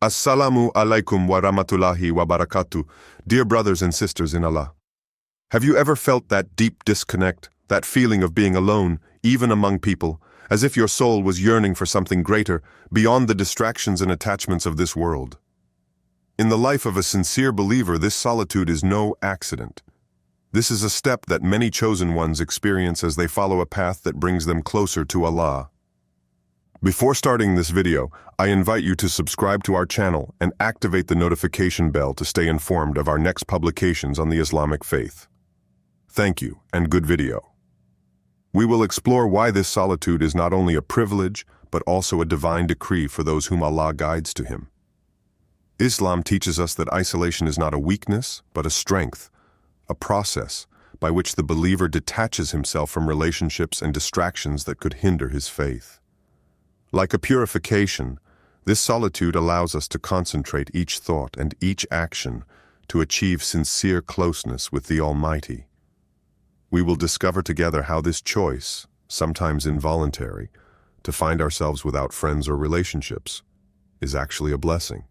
Assalamu alaikum wa rahmatullahi wa barakatuh, dear brothers and sisters in Allah. Have you ever felt that deep disconnect, that feeling of being alone, even among people, as if your soul was yearning for something greater, beyond the distractions and attachments of this world? In the life of a sincere believer, this solitude is no accident. This is a step that many chosen ones experience as they follow a path that brings them closer to Allah. Before starting this video, I invite you to subscribe to our channel and activate the notification bell to stay informed of our next publications on the Islamic faith. Thank you, and good video. We will explore why this solitude is not only a privilege, but also a divine decree for those whom Allah guides to Him. Islam teaches us that isolation is not a weakness, but a strength, a process by which the believer detaches himself from relationships and distractions that could hinder his faith. Like a purification, this solitude allows us to concentrate each thought and each action to achieve sincere closeness with the Almighty. We will discover together how this choice, sometimes involuntary, to find ourselves without friends or relationships, is actually a blessing.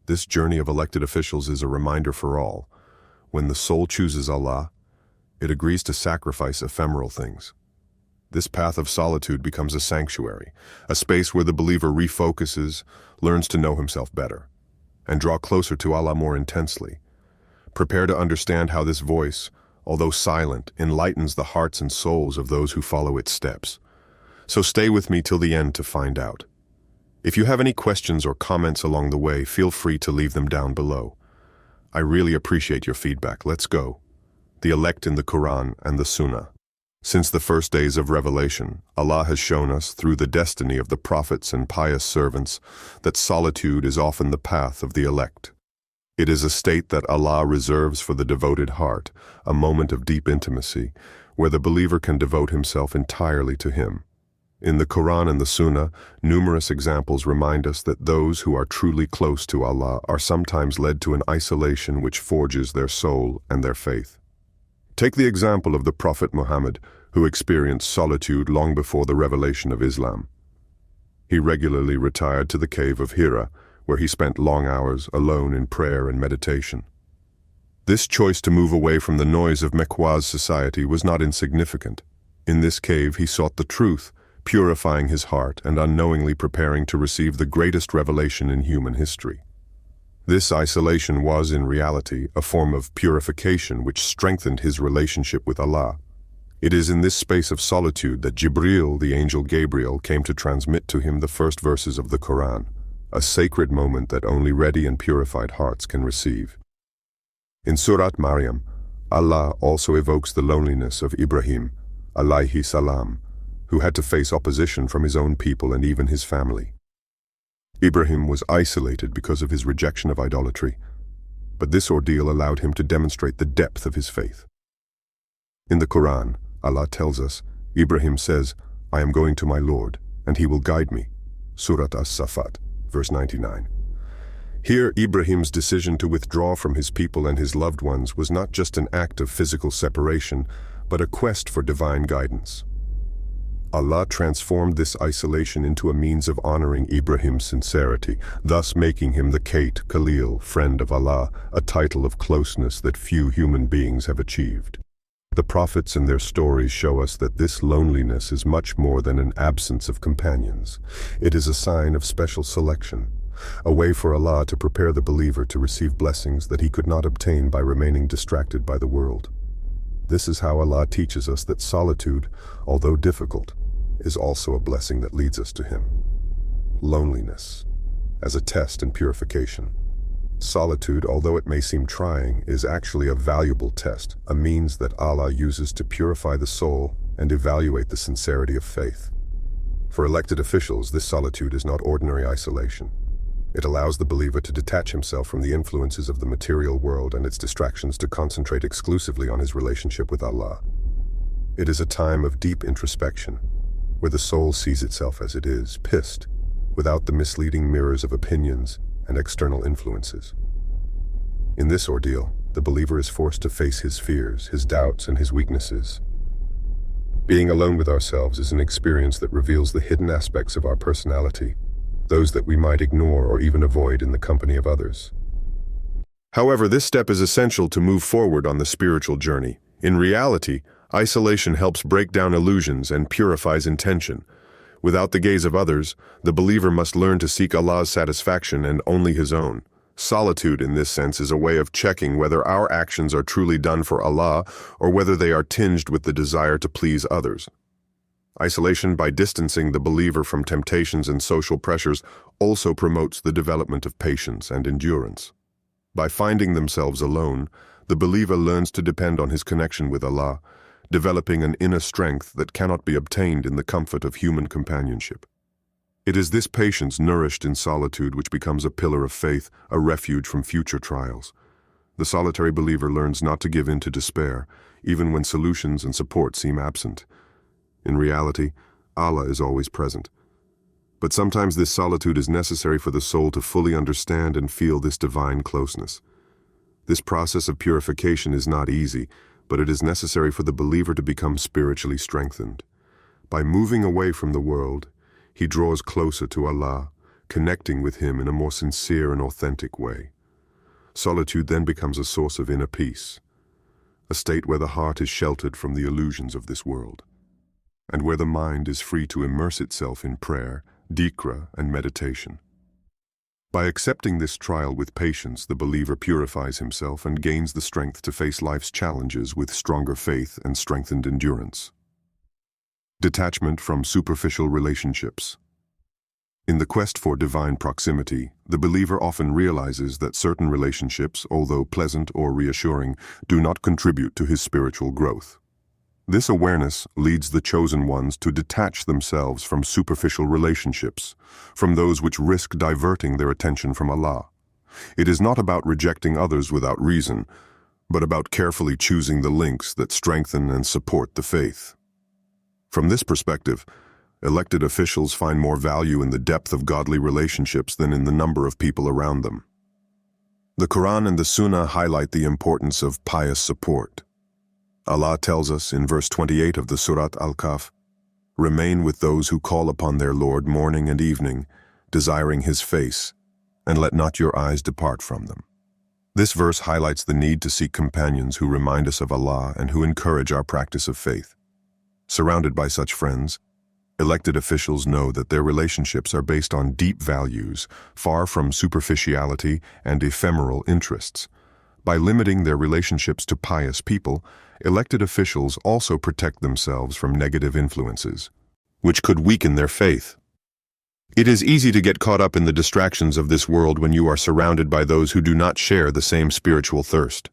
This journey of elected officials is a reminder for all. When the soul chooses Allah, it agrees to sacrifice ephemeral things. This path of solitude becomes a sanctuary, a space where the believer refocuses, learns to know himself better, and draw closer to Allah more intensely. Prepare to understand how this voice, although silent, enlightens the hearts and souls of those who follow its steps. So stay with me till the end to find out. If you have any questions or comments along the way, feel free to leave them down below. I really appreciate your feedback. Let's go. The elect in the Quran and the Sunnah. Since the first days of revelation, Allah has shown us, through the destiny of the prophets and pious servants, that solitude is often the path of the elect. It is a state that Allah reserves for the devoted heart, a moment of deep intimacy, where the believer can devote himself entirely to Him. In the Quran and the Sunnah, numerous examples remind us that those who are truly close to Allah are sometimes led to an isolation which forges their soul and their faith. Take the example of the Prophet Muhammad, who experienced solitude long before the revelation of Islam. He regularly retired to the cave of Hira, where he spent long hours alone in prayer and meditation. This choice to move away from the noise of Mekwaz society was not insignificant. In this cave he sought the truth, purifying his heart and unknowingly preparing to receive the greatest revelation in human history. This isolation was, in reality, a form of purification which strengthened his relationship with Allah. It is in this space of solitude that Jibril, the angel Gabriel, came to transmit to him the first verses of the Quran, a sacred moment that only ready and purified hearts can receive. In Surat Maryam, Allah also evokes the loneliness of Ibrahim, alayhi salam, who had to face opposition from his own people and even his family. Ibrahim was isolated because of his rejection of idolatry, but this ordeal allowed him to demonstrate the depth of his faith. In the Quran, Allah tells us, Ibrahim says, "I am going to my Lord, and He will guide me." Surat As-Safat, verse 99. Here, Ibrahim's decision to withdraw from his people and his loved ones was not just an act of physical separation, but a quest for divine guidance. Allah transformed this isolation into a means of honoring Ibrahim's sincerity, thus making him the Kate Khalil, friend of Allah, a title of closeness that few human beings have achieved. The prophets and their stories show us that this loneliness is much more than an absence of companions. It is a sign of special selection, a way for Allah to prepare the believer to receive blessings that he could not obtain by remaining distracted by the world. This is how Allah teaches us that solitude, although difficult, is also a blessing that leads us to Him. Loneliness, as a test in purification. Solitude, although it may seem trying, is actually a valuable test, a means that Allah uses to purify the soul and evaluate the sincerity of faith. For elected officials, this solitude is not ordinary isolation. It allows the believer to detach himself from the influences of the material world and its distractions to concentrate exclusively on his relationship with Allah. It is a time of deep introspection, where the soul sees itself as it is, pissed, without the misleading mirrors of opinions and external influences. In this ordeal, the believer is forced to face his fears, his doubts, and his weaknesses. Being alone with ourselves is an experience that reveals the hidden aspects of our personality, those that we might ignore or even avoid in the company of others. However, this step is essential to move forward on the spiritual journey. In reality, isolation helps break down illusions and purifies intention. Without the gaze of others, the believer must learn to seek Allah's satisfaction and only His own. Solitude, in this sense, is a way of checking whether our actions are truly done for Allah or whether they are tinged with the desire to please others. Isolation, by distancing the believer from temptations and social pressures, also promotes the development of patience and endurance. By finding themselves alone, the believer learns to depend on his connection with Allah, developing an inner strength that cannot be obtained in the comfort of human companionship. It is this patience nourished in solitude which becomes a pillar of faith, a refuge from future trials. The solitary believer learns not to give in to despair, even when solutions and support seem absent. In reality, Allah is always present. But sometimes this solitude is necessary for the soul to fully understand and feel this divine closeness. This process of purification is not easy, but it is necessary for the believer to become spiritually strengthened. By moving away from the world, he draws closer to Allah, connecting with Him in a more sincere and authentic way. Solitude then becomes a source of inner peace, a state where the heart is sheltered from the illusions of this world, and where the mind is free to immerse itself in prayer, dhikr, and meditation. By accepting this trial with patience, the believer purifies himself and gains the strength to face life's challenges with stronger faith and strengthened endurance. Detachment from superficial relationships. In the quest for divine proximity, the believer often realizes that certain relationships, although pleasant or reassuring, do not contribute to his spiritual growth. This awareness leads the chosen ones to detach themselves from superficial relationships, from those which risk diverting their attention from Allah. It is not about rejecting others without reason, but about carefully choosing the links that strengthen and support the faith. From this perspective, elected officials find more value in the depth of godly relationships than in the number of people around them. The Quran and the Sunnah highlight the importance of pious support. Allah tells us in verse 28 of the Surat Al-Kahf, "Remain with those who call upon their Lord morning and evening, desiring His face, and let not your eyes depart from them." This verse highlights the need to seek companions who remind us of Allah and who encourage our practice of faith. Surrounded by such friends, elected officials know that their relationships are based on deep values, far from superficiality and ephemeral interests. By limiting their relationships to pious people, elected officials also protect themselves from negative influences, which could weaken their faith. It is easy to get caught up in the distractions of this world when you are surrounded by those who do not share the same spiritual thirst.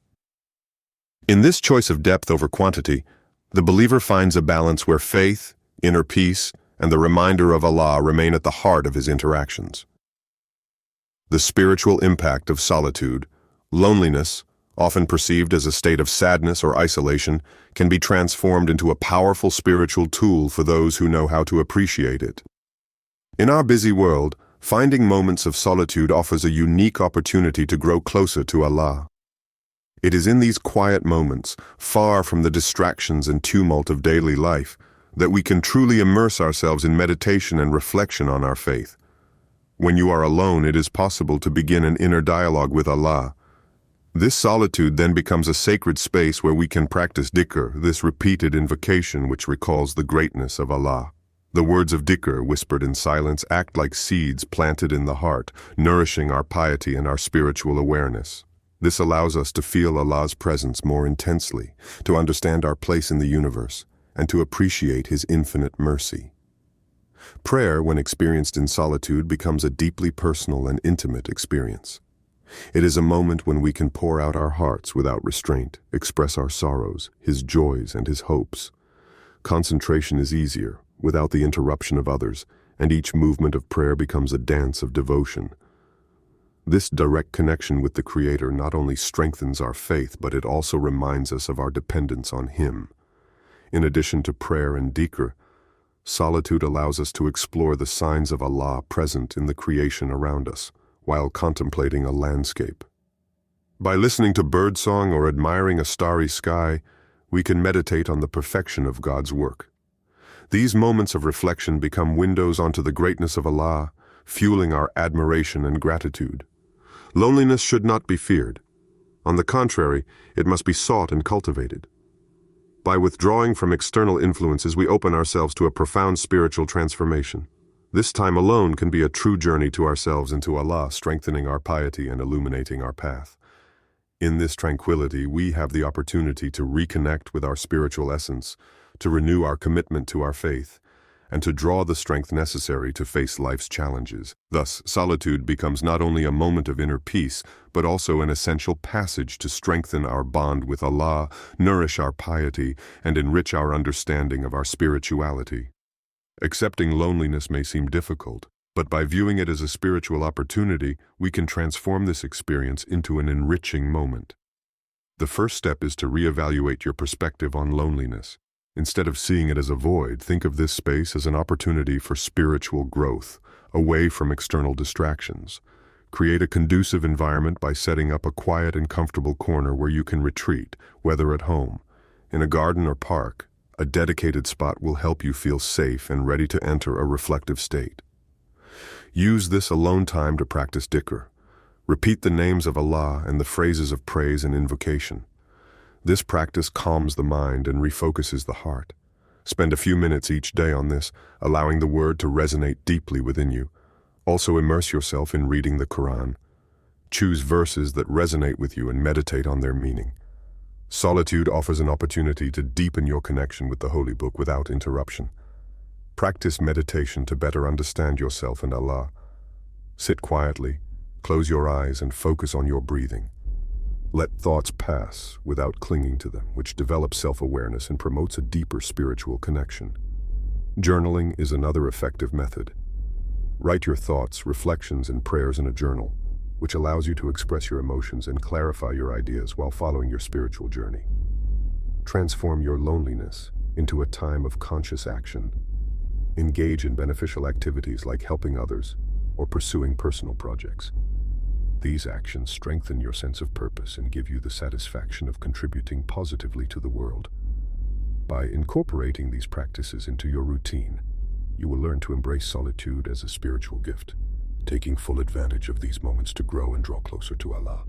In this choice of depth over quantity, the believer finds a balance where faith, inner peace, and the reminder of Allah remain at the heart of his interactions. The spiritual impact of solitude, loneliness, often perceived as a state of sadness or isolation, can be transformed into a powerful spiritual tool for those who know how to appreciate it. In our busy world, finding moments of solitude offers a unique opportunity to grow closer to Allah. It is in these quiet moments, far from the distractions and tumult of daily life, that we can truly immerse ourselves in meditation and reflection on our faith. When you are alone, it is possible to begin an inner dialogue with Allah. This solitude then becomes a sacred space where we can practice dhikr, this repeated invocation which recalls the greatness of Allah. The words of dhikr, whispered in silence, act like seeds planted in the heart, nourishing our piety and our spiritual awareness. This allows us to feel Allah's presence more intensely, to understand our place in the universe, and to appreciate His infinite mercy. Prayer, when experienced in solitude, becomes a deeply personal and intimate experience. It is a moment when we can pour out our hearts without restraint, express our sorrows, His joys, and His hopes. Concentration is easier, without the interruption of others, and each movement of prayer becomes a dance of devotion. This direct connection with the Creator not only strengthens our faith, but it also reminds us of our dependence on Him. In addition to prayer and dhikr, solitude allows us to explore the signs of Allah present in the creation around us, while contemplating a landscape. By listening to birdsong or admiring a starry sky, we can meditate on the perfection of God's work. These moments of reflection become windows onto the greatness of Allah, fueling our admiration and gratitude. Loneliness should not be feared. On the contrary, it must be sought and cultivated. By withdrawing from external influences, we open ourselves to a profound spiritual transformation. This time alone can be a true journey to ourselves and to Allah, strengthening our piety and illuminating our path. In this tranquility, we have the opportunity to reconnect with our spiritual essence, to renew our commitment to our faith, and to draw the strength necessary to face life's challenges. Thus, solitude becomes not only a moment of inner peace, but also an essential passage to strengthen our bond with Allah, nourish our piety, and enrich our understanding of our spirituality. Accepting loneliness may seem difficult, but by viewing it as a spiritual opportunity, we can transform this experience into an enriching moment. The first step is to reevaluate your perspective on loneliness. Instead of seeing it as a void, think of this space as an opportunity for spiritual growth, away from external distractions. Create a conducive environment by setting up a quiet and comfortable corner where you can retreat, whether at home, in a garden or park. A dedicated spot will help you feel safe and ready to enter a reflective state. Use this alone time to practice dhikr. Repeat the names of Allah and the phrases of praise and invocation. This practice calms the mind and refocuses the heart. Spend a few minutes each day on this, allowing the word to resonate deeply within you. Also immerse yourself in reading the Quran. Choose verses that resonate with you and meditate on their meaning. Solitude offers an opportunity to deepen your connection with the Holy Book without interruption. Practice meditation to better understand yourself and Allah. Sit quietly, close your eyes, and focus on your breathing. Let thoughts pass without clinging to them, which develops self-awareness and promotes a deeper spiritual connection. Journaling is another effective method. Write your thoughts, reflections, and prayers in a journal, which allows you to express your emotions and clarify your ideas while following your spiritual journey. Transform your loneliness into a time of conscious action. Engage in beneficial activities like helping others or pursuing personal projects. These actions strengthen your sense of purpose and give you the satisfaction of contributing positively to the world. By incorporating these practices into your routine, you will learn to embrace solitude as a spiritual gift, taking full advantage of these moments to grow and draw closer to Allah.